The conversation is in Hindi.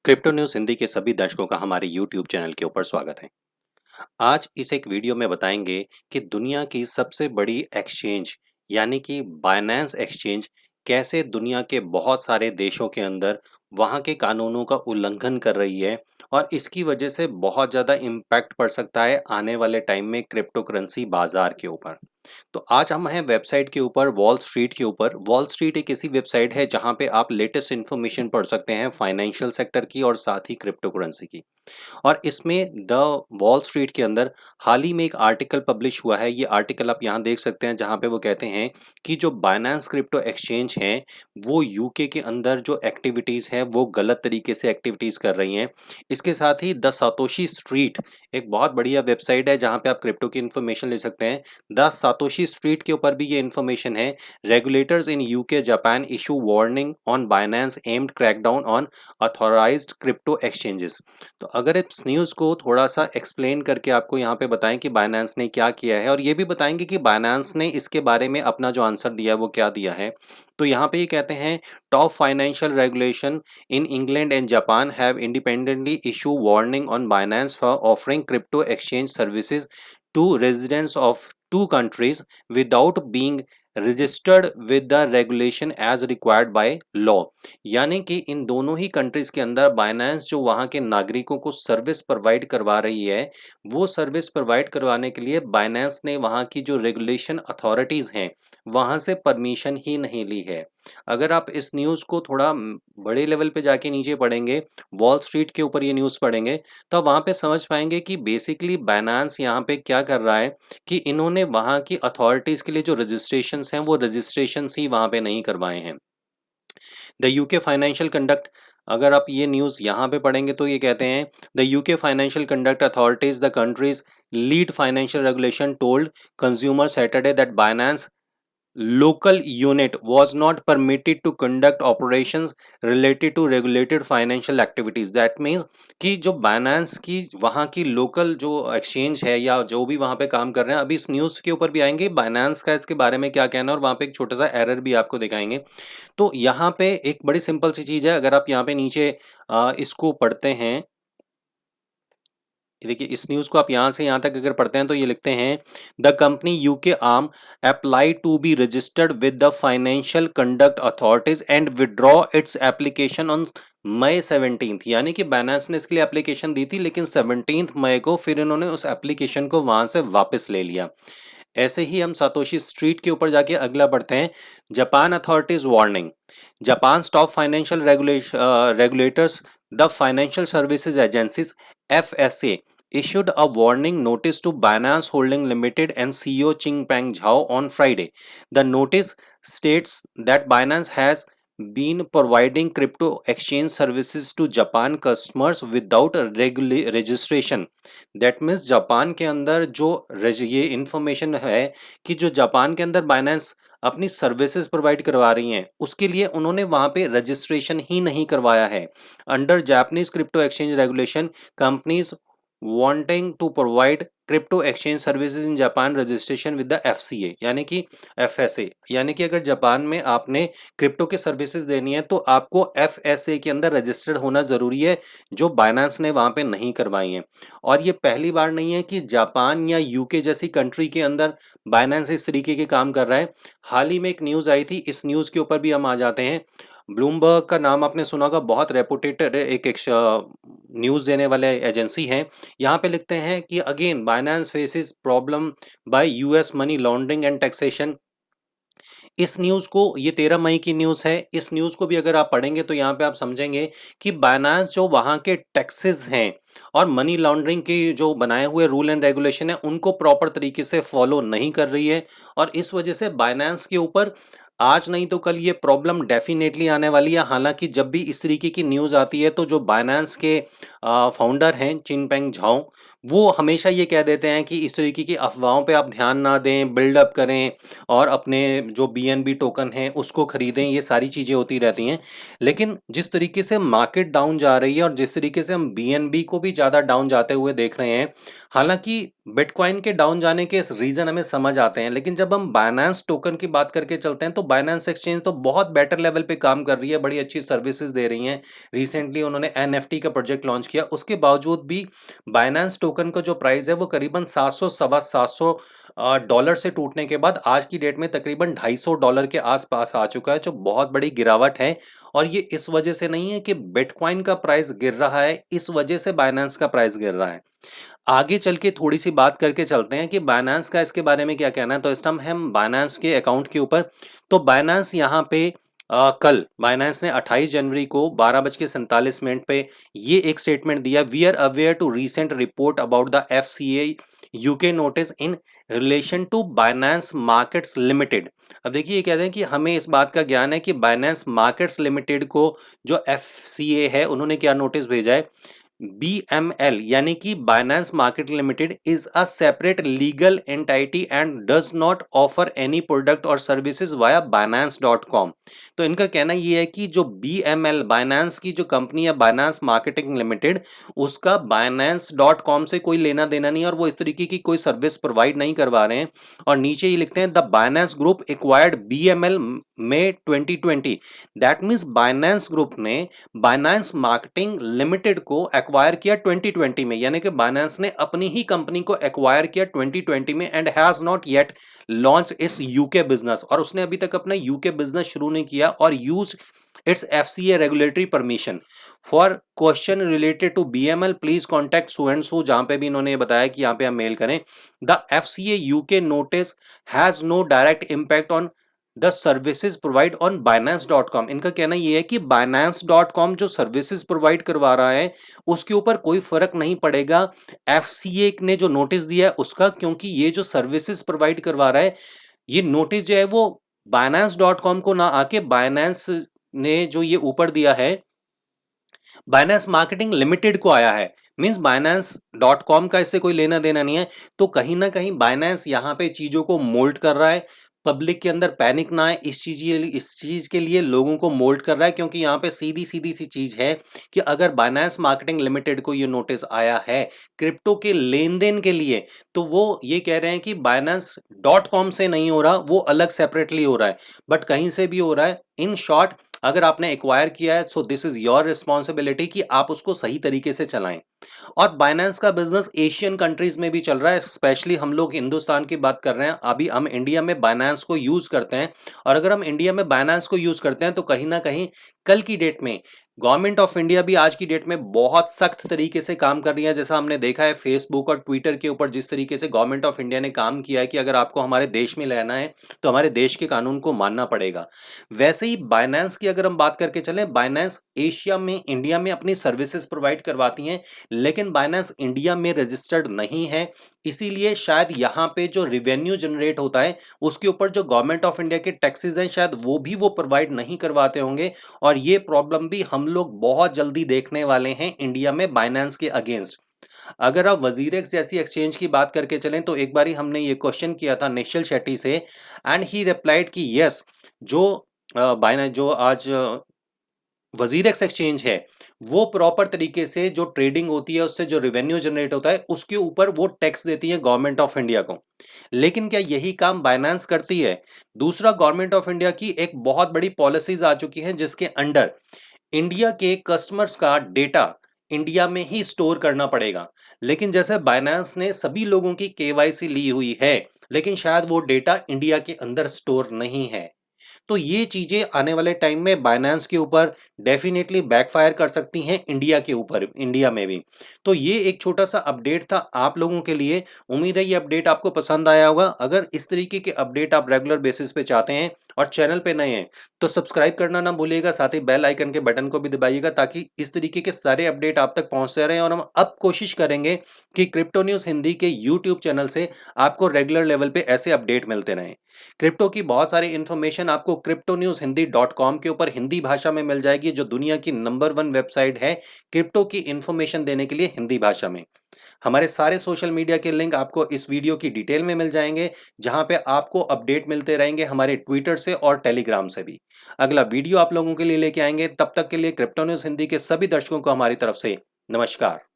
क्रिप्टो न्यूज़ हिंदी के सभी दर्शकों का हमारे यूट्यूब चैनल के ऊपर स्वागत है। आज इस एक वीडियो में बताएंगे कि दुनिया की सबसे बड़ी एक्सचेंज यानी कि बायनेंस एक्सचेंज कैसे दुनिया के बहुत सारे देशों के अंदर वहाँ के कानूनों का उल्लंघन कर रही है और इसकी वजह से बहुत ज़्यादा इम्पैक्ट पड़ सकता है आने वाले टाइम में क्रिप्टो करेंसी बाजार के ऊपर। तो आज हम हैं वेबसाइट के ऊपर वॉल स्ट्रीट के ऊपर। वॉल स्ट्रीट एक ऐसी वेबसाइट है जहाँ पे आप लेटेस्ट इन्फॉर्मेशन पढ़ सकते हैं फाइनेंशियल सेक्टर की और साथ ही क्रिप्टो करेंसी की। और इसमें द वॉल स्ट्रीट के अंदर हाल ही में एक आर्टिकल पब्लिश हुआ है। ये आर्टिकल आप यहाँ देख सकते हैं जहाँ पे वो कहते हैं कि जो बाइनेंस क्रिप्टो एक्सचेंज है वो यूके के अंदर जो एक्टिविटीज़ है वो गलत तरीके से एक्टिविटीज़ कर रही हैं। इसके साथ ही द सातोशी स्ट्रीट एक बहुत बढ़िया वेबसाइट है जहाँ पे आप क्रिप्टो की इन्फॉर्मेशन ले सकते हैं। द सातोशी स्ट्रीट के ऊपर भी ये इन्फॉर्मेशन है। Regulators in UK Japan issue warning on Binance amid crackdown on authorised crypto exchanges. तो अगर इस न्यूज़ को थोड़ा-सा एक्सप्लेन करके आपको यहाँ पे बताएँ कि बायनेंस ने क्या किया है और ये भी बताएँगे कि बायनेंस ने इसके बारे में अपना जो आंसर दिया है वो क्या दिया है। तो यहाँ पे ये कहते हैं top financial regulation in England and Japan have independently issue warning on Binance for offering crypto exchange services to residents of two countries without being registered with the regulation as required by law. यानी कि इन दोनों ही कंट्रीज़ के अंदर बायनेंस जो वहाँ के नागरिकों को सर्विस प्रोवाइड करवा रही है, वो सर्विस प्रोवाइड करवाने के लिए बायनेंस ने वहाँ की जो रेगुलेशन अथॉरिटीज़ हैं, वहाँ से परमिशन ही नहीं ली है। अगर आप इस न्यूज़ को थोड़ा बड़े लेवल पे जाके नीचे पढ़ेंगे, वॉल स्ट्रीट के ऊपर ये न्यूज़ पढ़ेंगे, तो आप वहाँ पे समझ पाएँगे कि बेसिकली बायनेंस यहाँ पे क्या कर रहा है कि इन्होंने वहाँ की अथॉरिटीज़ के लिए जो रजिस्ट्रेशंस हैं, वो रजिस्ट्रेशंस ही वहाँ पे नहीं करवाए हैं। द यूके फाइनेंशियल कंडक्ट अगर आप ये न्यूज़ यहाँ पे पढ़ेंगे तो ये कहते हैं the UK financial conduct authorities the countries lead financial regulation told consumer Saturday that Binance local unit was not permitted to conduct operations related to regulated financial activities। that means कि जो बाइनेंस की वहाँ की लोकल जो एक्सचेंज है या जो भी वहाँ पे काम कर रहे हैं, अभी इस न्यूज़ के ऊपर भी आएंगे बाइनेंस का इसके बारे में क्या कहना है और वहाँ पे एक छोटा सा एरर भी आपको दिखाएंगे। तो यहाँ पे एक बड़ी सिंपल सी चीज़ है। अगर आप यहाँ पे नीचे इसको पढ़ते हैं, देखिए इस न्यूज़ को आप यहाँ से यहाँ तक अगर पढ़ते हैं तो ये लिखते हैं the company UK arm apply to be registered with the financial conduct authorities and withdraw its application on May 17। यानी कि बाइनेंस ने इसके लिए एप्लीकेशन दी थी लेकिन 17 मई को फिर इन्होंने उस एप्लीकेशन को वहाँ से वापस ले लिया। ऐसे ही हम सातोशी स्ट्रीट के ऊपर जाके अगला पढ़ते हैं Japan authorities warning Japan top financial regulators the financial services agencies FSA issued a warning notice to Binance Holding Limited and CEO Chingpeng Zhao on Friday. The notice states that Binance has been providing crypto exchange services to Japan customers without registration। That means Japan के अंदर जो ये इंफॉर्मेशन है कि जो जापान के अंदर बाइनेंस अपनी सर्विसेज प्रोवाइड करवा रही हैं उसके लिए उन्होंने वहाँ पे रजिस्ट्रेशन ही नहीं करवाया है। Under Japanese crypto exchange regulation companies wanting to provide crypto exchange services in Japan registration with the FCA यानी कि FSA। यानी कि अगर जापान में आपने क्रिप्टो के सर्विसेज देनी है तो आपको FSA के अंदर रजिस्टर्ड होना ज़रूरी है, जो बाइनेंस ने वहाँ पे नहीं करवाई है। और ये पहली बार नहीं है कि जापान या यूके जैसी कंट्री के अंदर बाइनेंस इस तरीके के काम कर रहा है। हाल ही में एक न्यूज़ आई थी, इस न्यूज़ के ऊपर भी हम आ जाते हैं। ब्लूमबर्ग का नाम आपने सुना होगा, बहुत रेपुटेटेड एक न्यूज़ देने वाले एजेंसी है। यहाँ पे लिखते हैं कि again Binance faces problem bye US money laundering and taxation. इस न्यूज़ को, ये 13 मई की न्यूज़ है, इस न्यूज़ को भी अगर आप पढ़ेंगे तो यहाँ पे आप समझेंगे कि बाइनेंस जो वहाँ के टैक्सेस हैं और मनी लॉन्ड्रिंग के जो बनाए हुए रूल एंड रेगुलेशन है उनको प्रॉपर तरीके से फॉलो नहीं कर रही है। और इस वजह से बाइनेंस के ऊपर आज नहीं तो कल ये प्रॉब्लम डेफिनेटली आने वाली है। हालांकि जब भी इस तरीके की न्यूज़ आती है तो जो बाइनेंस के फाउंडर हैं चिनपेंग झाओ, वो हमेशा ये कह देते हैं कि इस तरीके की अफवाहों पे आप ध्यान ना दें, बिल्डअप करें और अपने जो बीएनबी टोकन है उसको खरीदें, ये सारी चीज़ें होती रहती हैं। लेकिन जिस तरीके से मार्केट डाउन जा रही है और जिस तरीके से हम बीएनबी को भी ज़्यादा डाउन जाते हुए देख रहे हैं, हालांकि बिटकॉइन के डाउन जाने के रीज़न हमें समझ आते हैं, लेकिन जब हम बाइनेंस टोकन की बात करके चलते हैं तो बाइनेंस एक्सचेंज तो बहुत बेटर लेवल पे काम कर रही है, बड़ी अच्छी सर्विसेज दे रही हैं। रिसेंटली उन्होंने एनएफटी का प्रोजेक्ट लॉन्च किया, उसके बावजूद भी बाइनेंस टोकन का जो प्राइस है वो करीबन 700 सवा 700 डॉलर से टूटने के बाद आज की डेट में तकरीबन $250 के आसपास आ चुका है, जो बहुत बड़ी गिरावट है। और ये इस वजह से नहीं है कि बिटकॉइन का प्राइस गिर रहा है, इस वजह से बाइनेंस का प्राइस गिर रहा है। आगे चल के थोड़ी सी बात करके चलते हैं कि बाइनेंस का इसके बारे में क्या कहना है। तो इस टाइम हम बाइनेंस के अकाउंट के ऊपर, तो बाइनेंस यहाँ पे कल बाइनेंस ने 28 जनवरी को 12:47 पे ये एक स्टेटमेंट दिया, we are aware to recent report about the FCA UK notice in relation to Binance markets limited. अब देखिए ये कहते हैं कि हमें इस बात का ज्ञान है कि बाइनेंस मार्केट्स लिमिटेड को जो FCA है उन्होंने क्या नोटिस भेजा है। BML यानी कि Binance market limited is a separate legal entity and does not offer any product और सर्विसेज वाया binance.com। तो इनका कहना ये है कि जो BML बाइनेंस की जो कंपनी है बाइनेंस मार्केटिंग लिमिटेड, उसका binance.com से कोई लेना देना नहीं है और वो इस तरीके की कोई सर्विस प्रोवाइड नहीं करवा रहे हैं। और नीचे ये लिखते हैं the Binance group acquired BML May 2020। That means Binance group ने बाइनेंस मार्केटिंग लिमिटेड को एक्वायर किया 2020 में, यानी कि बाइनेंस ने अपनी ही कंपनी को एक्वायर किया 2020 में and has not yet launch इस यूके बिजनेस। और उसने अभी तक अपना यूके बिजनेस शुरू नहीं किया और use its FCA regulatory permission for question related to BML please contact so and so, जहां पे भी इन्होंने बताया कि यहां पे आप मेल करें। The FCA UK notice has no direct impact on the services provide on binance.com। इनका कहना यह है कि binance.com जो सर्विसेज प्रोवाइड करवा रहा है उसके ऊपर कोई फर्क नहीं पड़ेगा FCA ने जो नोटिस दिया है उसका, क्योंकि ये जो सर्विसेज प्रोवाइड करवा रहा है ये नोटिस जो है वो binance.com को ना आके बाइनेंस ने जो ये ऊपर दिया है बाइनेंस मार्केटिंग लिमिटेड को आया है। मींस binance.com का इससे कोई लेना देना नहीं है। तो कहीं ना कहीं बाइनेंस यहाँ पे चीजों को मोल्ड कर रहा है, पब्लिक के अंदर पैनिक ना है इस चीज के लिए लोगों को मोल्ड कर रहा है, क्योंकि यहाँ पे सीधी सीधी सी चीज है कि अगर बाइनेंस मार्केटिंग लिमिटेड को ये नोटिस आया है क्रिप्टो के लेन देन के लिए, तो वो ये कह रहे हैं कि binance.com से नहीं हो रहा, वो अलग सेपरेटली हो रहा है, बट कहीं से भी हो रहा है। इन शॉर्ट, अगर आपने एक्वायर किया है so this is your responsibility कि आप उसको सही तरीके से चलाएं। और बाइनेंस का बिजनेस एशियन कंट्रीज में भी चल रहा है, स्पेशली हम लोग हिंदुस्तान की बात कर रहे हैं, अभी हम इंडिया में बाइनेंस को यूज करते हैं। और अगर हम इंडिया में बाइनेंस को यूज करते हैं तो कहीं ना कहीं कल की डेट में गवर्नमेंट ऑफ इंडिया भी आज की डेट में बहुत सख्त तरीके से काम कर रही है। जैसा हमने देखा है फेसबुक और ट्विटर के ऊपर जिस तरीके से गवर्नमेंट ऑफ इंडिया ने काम किया है कि अगर आपको हमारे देश में रहना है तो हमारे देश के कानून को मानना पड़ेगा। वैसे ही बाइनेंस की अगर हम बात करके चलें, बाइनेंस एशिया में इंडिया में अपनी सर्विसेज प्रोवाइड करवाती हैं, लेकिन बाइनेंस इंडिया में रजिस्टर्ड नहीं है, इसीलिए शायद यहाँ पे जो रिवेन्यू जनरेट होता है उसके ऊपर जो गवर्नमेंट ऑफ इंडिया के टैक्सेस हैं शायद वो भी वो प्रोवाइड नहीं करवाते होंगे। और ये प्रॉब्लम भी हम लोग बहुत जल्दी देखने वाले हैं इंडिया में बाइनेंस के अगेंस्ट। अगर आप वजीरेक्स जैसी एक्सचेंज की बात करके चलें तो एक बारी हमने ये क्वेश्चन किया था निश्चल शेट्टी से एंड ही रिप्लाइड कि यस, जो बाइनेंस जो आज वजीरेक्स एक्सचेंज है वो प्रॉपर तरीके से जो ट्रेडिंग होती है उससे जो रेवेन्यू जनरेट होता है उसके ऊपर वो टैक्स देती है गवर्नमेंट ऑफ इंडिया को। लेकिन क्या यही काम बाइनेंस करती है? दूसरा, गवर्नमेंट ऑफ इंडिया की एक बहुत बड़ी पॉलिसीज आ चुकी हैं जिसके अंडर इंडिया के कस्टमर्स का डेटा इंडिया में ही स्टोर करना पड़ेगा। लेकिन जैसे बाइनेंस ने सभी लोगों की KYC ली हुई है, लेकिन शायद वो डेटा इंडिया के अंदर स्टोर नहीं है। तो ये चीजें आने वाले टाइम में बाइनेंस के ऊपर डेफिनेटली बैकफायर कर सकती हैं इंडिया के ऊपर, इंडिया में भी। तो ये एक छोटा सा अपडेट था आप लोगों के लिए। उम्मीद है ये अपडेट आपको पसंद आया होगा। अगर इस तरीके के अपडेट आप रेगुलर बेसिस पे चाहते हैं और चैनल पे नए हैं तो सब्सक्राइब करना ना भूलिएगा, साथ ही बेल आइकन के बटन को भी दबाइएगा ताकि इस तरीके के सारे अपडेट आप तक पहुंचते रहें। और हम अब कोशिश करेंगे कि क्रिप्टो न्यूज हिंदी के यूट्यूब चैनल से आपको रेगुलर लेवल पे ऐसे अपडेट मिलते रहें। क्रिप्टो की बहुत सारी इन्फॉर्मेशन आपको cryptonewshindy.com के ऊपर हिंदी भाषा में मिल जाएगी, जो दुनिया की नंबर 1 वेबसाइट है क्रिप्टो की इन्फॉर्मेशन देने के लिए हिंदी भाषा में। हमारे सारे सोशल मीडिया के लिंक आपको इस वीडियो की डिटेल में मिल जाएंगे, जहां पे आपको अपडेट मिलते रहेंगे हमारे ट्विटर से और टेलीग्राम से भी। अगला वीडियो आप लोगों के लिए लेके आएंगे, तब तक के लिए क्रिप्टो न्यूज हिंदी के सभी दर्शकों को हमारी तरफ से नमस्कार।